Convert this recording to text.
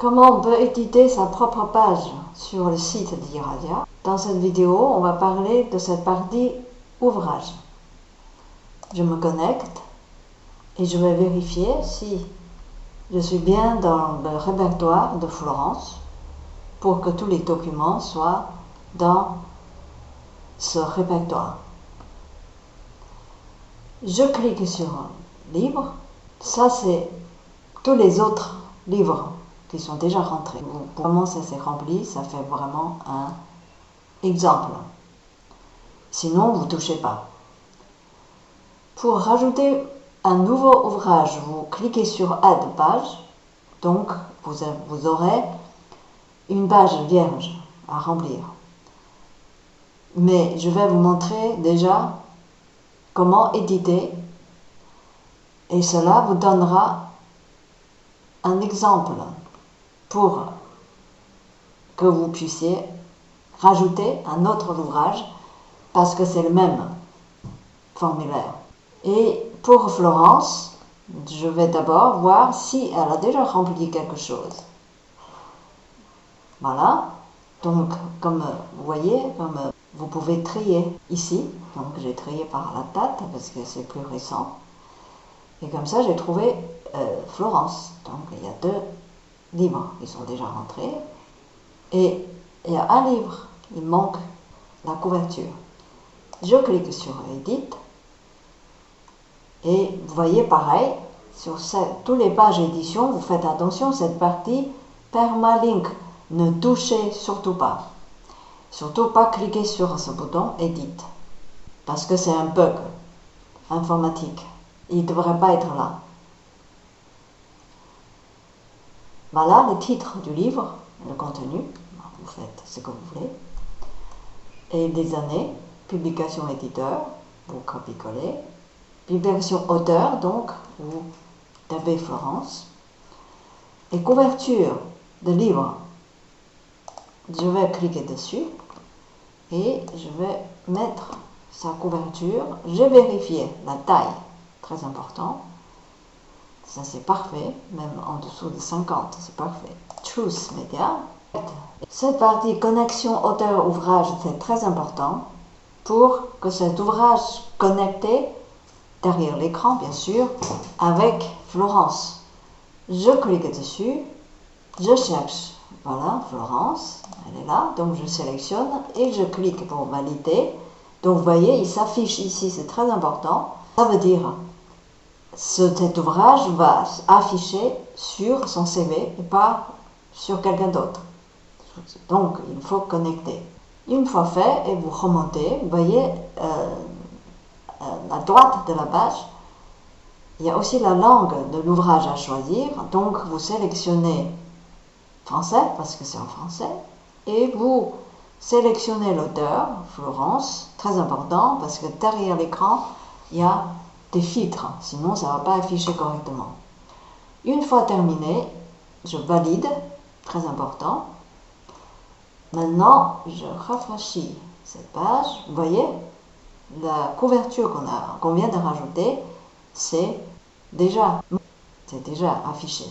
Comment on peut éditer sa propre page sur le site d'Iradia? Dans cette vidéo, on va parler de cette partie ouvrage. Je me connecte et je vais vérifier si je suis bien dans le répertoire de Florence pour que tous les documents soient dans ce répertoire. Je clique sur livre. Ça, c'est tous les autres livres qui sont déjà rentrés. Pour comment ça s'est rempli, ça fait vraiment un exemple. Sinon, vous ne touchez pas. Pour rajouter un nouveau ouvrage, vous cliquez sur Add page. Donc, vous aurez une page vierge à remplir. Mais je vais vous montrer déjà comment éditer et cela vous donnera un exemple pour que vous puissiez rajouter un autre ouvrage parce que c'est le même formulaire. Et pour Florence, je vais d'abord voir si elle a déjà rempli quelque chose. Voilà, donc comme vous voyez, vous pouvez trier ici, donc j'ai trié par la date parce que c'est plus récent. Et comme ça, j'ai trouvé Florence. Donc, il y a 2 livres qui sont déjà rentrés. Et il y a un livre, il manque la couverture. Je clique sur Edit. Et vous voyez, pareil, sur toutes les pages édition, vous faites attention, cette partie Permalink. Ne touchez surtout pas. Surtout pas cliquer sur ce bouton Edit. Parce que c'est un bug informatique. Il ne devrait pas être là. Voilà le titre du livre, le contenu, vous faites ce que vous voulez. Et les années, publication éditeur, vous copiez-collez. Publication auteur, donc vous tapez Florence. Et couverture de livre, je vais cliquer dessus et je vais mettre sa couverture. J'ai vérifié la taille. Très important. Ça c'est parfait, même en dessous de 50, c'est parfait. Choose Media. Cette partie connexion auteur-ouvrage, c'est très important pour que cet ouvrage connecté derrière l'écran, bien sûr, avec Florence. Je clique dessus, je cherche, voilà, Florence, elle est là, donc je sélectionne et je clique pour valider. Donc vous voyez, il s'affiche ici, c'est très important. Ça veut dire cet ouvrage va afficher sur son CV et pas sur quelqu'un d'autre. Donc, il faut connecter. Une fois fait, et vous remontez, vous voyez, à droite de la page, il y a aussi la langue de l'ouvrage à choisir. Donc, vous sélectionnez français, parce que c'est en français, et vous sélectionnez l'auteur, Florence, très important, parce que derrière l'écran, il y a des filtres, sinon ça ne va pas afficher correctement. Une fois terminé, je valide, très important. Maintenant, je rafraîchis cette page. Vous voyez, la couverture qu'on vient de rajouter, c'est déjà affiché.